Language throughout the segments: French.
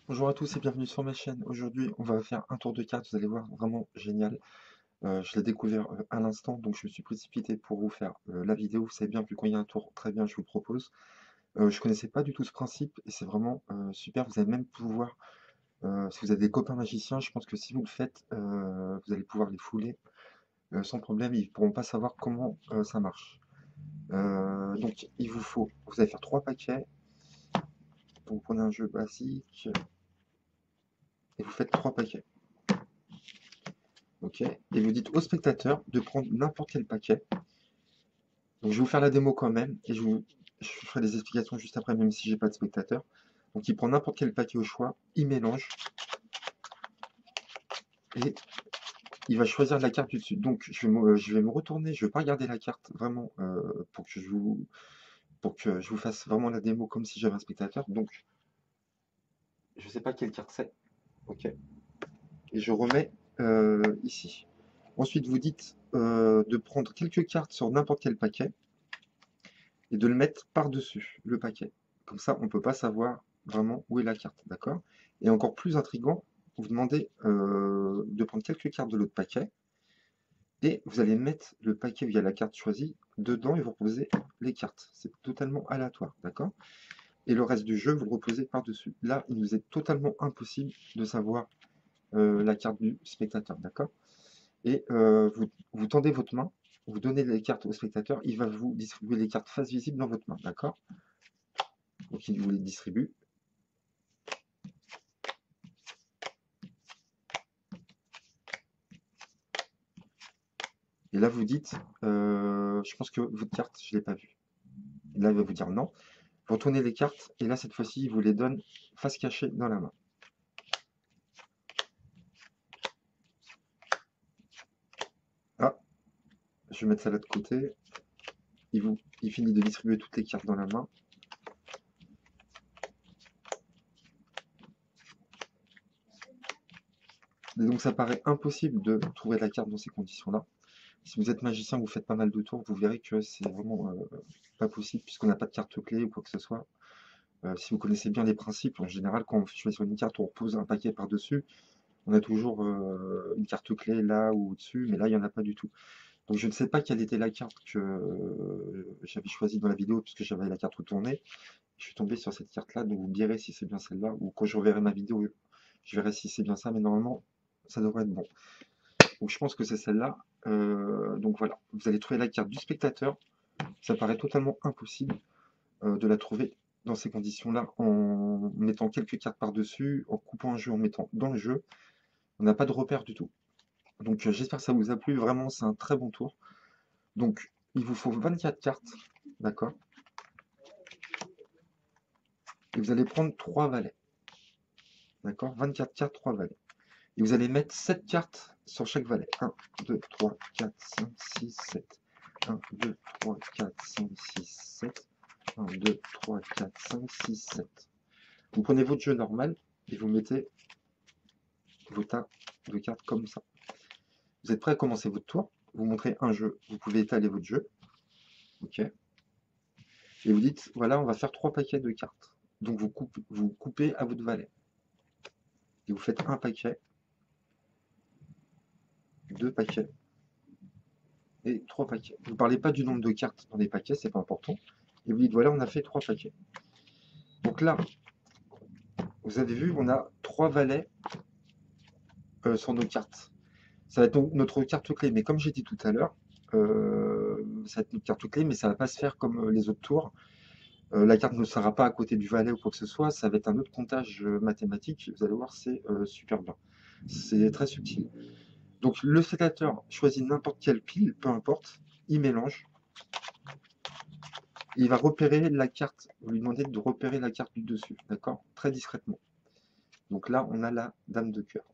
Bonjour à tous et bienvenue sur ma chaîne. Aujourd'hui, on va faire un tour de cartes, vous allez voir, vraiment génial. Je l'ai découvert à l'instant, donc je me suis précipité pour vous faire la vidéo. Vous savez bien, vu quand il y a un tour, très bien, je vous le propose. Je connaissais pas du tout ce principe et c'est vraiment super. Vous allez même pouvoir, si vous avez des copains magiciens, je pense que si vous le faites, vous allez pouvoir les fouler sans problème. Ils ne pourront pas savoir comment ça marche. Donc, vous allez faire 3 paquets. Donc, vous prenez un jeu basique et vous faites 3 paquets. Ok, et vous dites au spectateur de prendre n'importe quel paquet. Donc je vais vous faire la démo quand même, et je ferai des explications juste après, même si j'ai pas de spectateur. Donc il prend n'importe quel paquet au choix, il mélange, et il va choisir la carte du dessus. Donc je vais me retourner, je ne vais pas regarder la carte vraiment pour que je vous fasse vraiment la démo comme si j'avais un spectateur. Donc je ne sais pas quelle carte c'est, ok, et je remets ici. Ensuite vous dites de prendre quelques cartes sur n'importe quel paquet, et de le mettre par-dessus le paquet. Comme ça, on ne peut pas savoir vraiment où est la carte, d'accord? Et encore plus intriguant, vous demandez de prendre quelques cartes de l'autre paquet, et vous allez mettre le paquet où il y a la carte choisie dedans et vous reposez les cartes. C'est totalement aléatoire, d'accord? Et le reste du jeu, vous le reposez par-dessus. Là, il nous est totalement impossible de savoir la carte du spectateur, d'accord? Et vous tendez votre main, vous donnez les cartes au spectateur, il va vous distribuer les cartes face visible dans votre main, d'accord? Donc il vous les distribue. Et là, vous dites, je pense que votre carte, je ne l'ai pas vue. Et là, il va vous dire non. Vous retournez les cartes, et là, cette fois-ci, il vous les donne face cachée dans la main. Ah, je vais mettre ça là de côté. Il finit de distribuer toutes les cartes dans la main. Et donc, ça paraît impossible de trouver la carte dans ces conditions-là. Si vous êtes magicien, vous faites pas mal de tours, vous verrez que c'est vraiment pas possible, puisqu'on n'a pas de carte clé ou quoi que ce soit. Si vous connaissez bien les principes, en général, quand on choisit une carte, on repose un paquet par-dessus. On a toujours une carte clé là ou au-dessus, mais là, il n'y en a pas du tout. Donc je ne sais pas quelle était la carte que j'avais choisie dans la vidéo, puisque j'avais la carte retournée. Je suis tombé sur cette carte-là, donc vous me direz si c'est bien celle-là, ou quand je reverrai ma vidéo, je verrai si c'est bien ça, mais normalement, ça devrait être bon. Donc je pense que c'est celle-là. Donc voilà, vous allez trouver la carte du spectateur. Ça paraît totalement impossible de la trouver dans ces conditions-là, en mettant quelques cartes par-dessus, en coupant un jeu, en mettant dans le jeu. On n'a pas de repère du tout. Donc j'espère que ça vous a plu, vraiment c'est un très bon tour. Donc il vous faut 24 cartes, d'accord? Et vous allez prendre 3 valets, d'accord? 24 cartes, 3 valets. Et vous allez mettre 7 cartes sur chaque valet. 1, 2, 3, 4, 5, 6, 7. 1, 2, 3, 4, 5, 6, 7. 1, 2, 3, 4, 5, 6, 7. Vous prenez votre jeu normal et vous mettez vos tas de cartes comme ça. Vous êtes prêt à commencer votre tour? Vous montrez un jeu, vous pouvez étaler votre jeu. Ok. Et vous dites, voilà, on va faire 3 paquets de cartes. Donc vous coupez à votre valet. Et vous faites un paquet, 2 paquets et 3 paquets. Vous ne parlez pas du nombre de cartes dans les paquets, c'est pas important. Et vous dites, voilà, on a fait 3 paquets. Donc là, vous avez vu, on a 3 valets sur nos cartes. Ça va être notre carte clé. Mais comme j'ai dit tout à l'heure, ça va être notre carte clé, mais ça ne va pas se faire comme les autres tours. La carte ne sera pas à côté du valet ou quoi que ce soit, ça va être un autre comptage mathématique. Vous allez voir, c'est super bien. C'est très subtil. Donc le spectateur choisit n'importe quelle pile, peu importe, il mélange. Il va repérer la carte, vous lui demandez de repérer la carte du dessus, d'accord? Très discrètement. Donc là, on a la dame de cœur.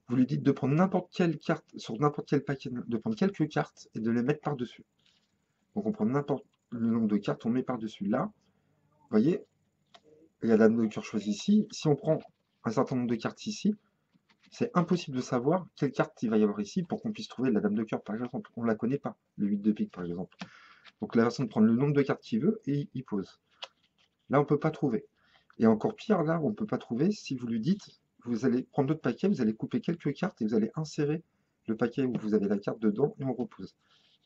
Vous lui dites de prendre n'importe quelle carte, sur n'importe quel paquet, de prendre quelques cartes et de les mettre par-dessus. Donc on prend n'importe le nombre de cartes, on met par-dessus. Là, vous voyez, il y a la dame de cœur choisie ici. Si on prend un certain nombre de cartes ici, c'est impossible de savoir quelle carte il va y avoir ici pour qu'on puisse trouver la dame de cœur, par exemple. On ne la connaît pas, le 8 de pique, par exemple. Donc la personne prend le nombre de cartes qu'il veut et il pose. Là, on ne peut pas trouver. Et encore pire, là, on ne peut pas trouver, si vous lui dites, vous allez prendre d'autres paquets, vous allez couper quelques cartes et vous allez insérer le paquet où vous avez la carte dedans et on repose.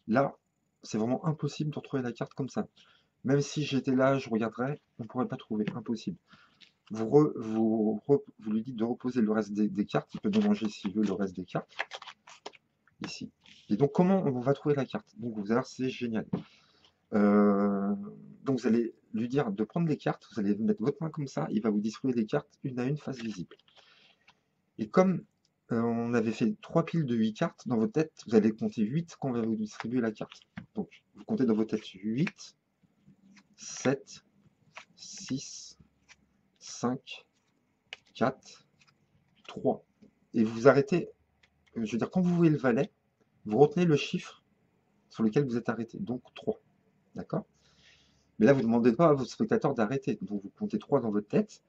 Là, c'est vraiment impossible de retrouver la carte comme ça. Même si j'étais là, je regarderais, on ne pourrait pas trouver, impossible. Vous lui dites de reposer le reste des cartes, il peut mélanger s'il veut le reste des cartes, ici. Et donc comment on va trouver la carte? Donc vous allez voir, c'est génial. Donc vous allez lui dire de prendre les cartes, vous allez mettre votre main comme ça, il va vous distribuer les cartes une à une face visible. Et comme on avait fait 3 piles de 8 cartes, dans votre tête, vous allez compter 8 quand on va vous distribuer la carte. Donc vous comptez dans votre tête 8, 7, 6, 5, 4, 3. Et vous arrêtez, je veux dire, quand vous voyez le valet, vous retenez le chiffre sur lequel vous êtes arrêté, donc 3. D'accord? Mais là, vous ne demandez pas à votre spectateur d'arrêter. Donc vous comptez 3 dans votre tête.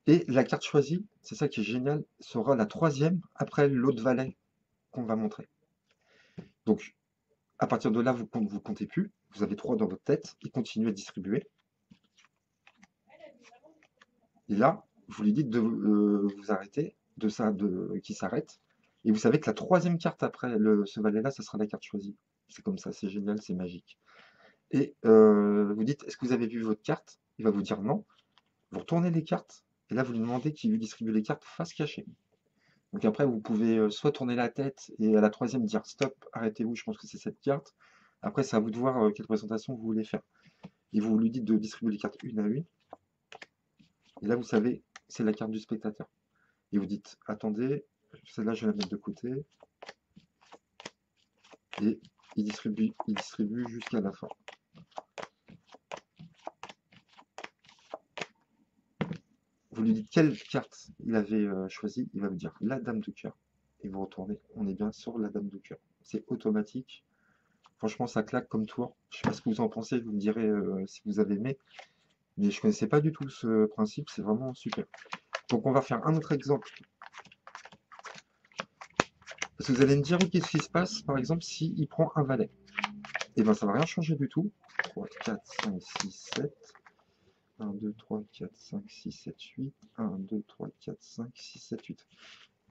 Et la carte choisie, c'est ça qui est génial, sera la troisième après l'autre valet qu'on va montrer. Donc, à partir de là, vous ne comptez plus. Vous avez 3 dans votre tête. Il continue à distribuer. Et là, vous lui dites de vous arrêter, qui s'arrête. Et vous savez que la troisième carte après ce valet-là, ça sera la carte choisie. C'est comme ça, c'est génial, c'est magique. Et vous dites, est-ce que vous avez vu votre carte? Il va vous dire non. Vous retournez les cartes. Et là, vous lui demandez qu'il lui distribue les cartes face cachée. Donc après, vous pouvez soit tourner la tête et à la troisième dire stop, arrêtez-vous, je pense que c'est cette carte. Après, c'est à vous de voir quelle présentation vous voulez faire. Et vous lui dites de distribuer les cartes une à une. Et là, vous savez, c'est la carte du spectateur. Et vous dites, attendez, celle-là, je vais la mettre de côté. Et il distribue jusqu'à la fin. Vous lui dites quelle carte il avait choisi, il va vous dire la dame de cœur. Et vous retournez, on est bien sur la dame de cœur. C'est automatique. Franchement, ça claque comme tour. Je ne sais pas ce que vous en pensez, vous me direz si vous avez aimé. Mais je ne connaissais pas du tout ce principe, c'est vraiment super. Donc on va faire un autre exemple. Parce que vous allez me dire, qu'est-ce qui se passe, par exemple, s'il prend un valet? Et bien ça ne va rien changer du tout. 3, 4, 5, 6, 7. 1, 2, 3, 4, 5, 6, 7, 8. 1, 2, 3, 4, 5, 6, 7, 8.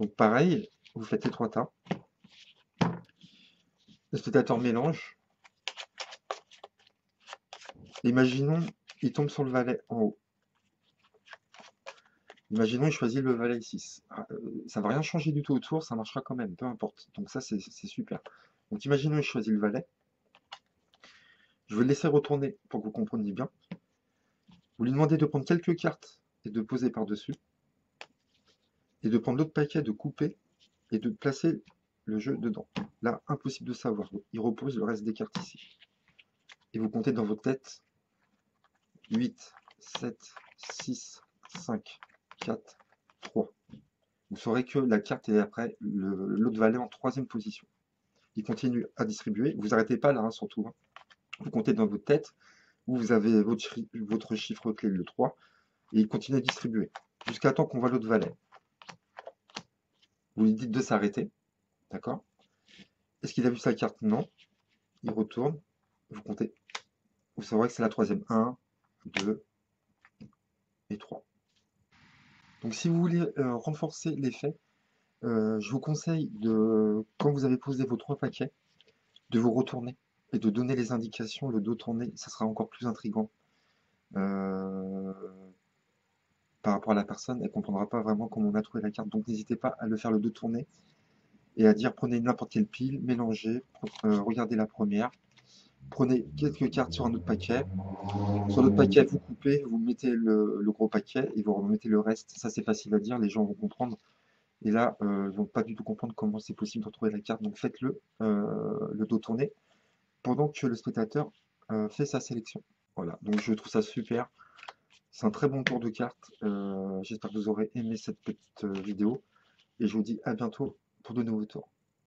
Donc pareil, vous faites les 3 tas. Le spectateur mélange. Imaginons, il tombe sur le valet en haut. Imaginons, il choisit le valet 6. Ça ne va rien changer du tout autour, ça marchera quand même, peu importe. Donc ça, c'est super. Donc imaginons, il choisit le valet. Je vais le laisser retourner pour que vous compreniez bien. Vous lui demandez de prendre quelques cartes et de poser par-dessus. Et de prendre l'autre paquet, de couper et de placer le jeu dedans. Là, impossible de savoir. Il repose le reste des cartes ici. Et vous comptez dans votre tête 8, 7, 6, 5, 4, 3. Vous saurez que la carte est après l'autre valet en troisième position. Il continue à distribuer. Vous n'arrêtez pas là, hein, surtout. Hein. Vous comptez dans votre tête où vous avez votre chiffre clé, le 3, et il continue à distribuer jusqu'à temps qu'on voit l'autre valet. Vous lui dites de s'arrêter. D'accord? Est-ce qu'il a vu sa carte? Non. Il retourne. Vous comptez. Vous saurez que c'est la troisième. 1, 2 et 3. Donc si vous voulez renforcer l'effet, je vous conseille quand vous avez posé vos 3 paquets, de vous retourner et de donner les indications, le dos tourné, ça sera encore plus intriguant. Par rapport à la personne, elle ne comprendra pas vraiment comment on a trouvé la carte. Donc n'hésitez pas à le faire le dos tourné et à dire prenez n'importe quelle pile, mélangez, regardez la première, prenez quelques cartes sur un autre paquet. Sur l'autre paquet, vous coupez, vous mettez le gros paquet et vous remettez le reste. Ça c'est facile à dire, les gens vont comprendre. Et là, ils ne vont pas du tout comprendre comment c'est possible de retrouver la carte. Donc faites-le, le dos tourné, pendant que le spectateur fait sa sélection. Voilà, donc je trouve ça super. C'est un très bon tour de cartes. J'espère que vous aurez aimé cette petite vidéo. Et je vous dis à bientôt pour de nouveaux tours.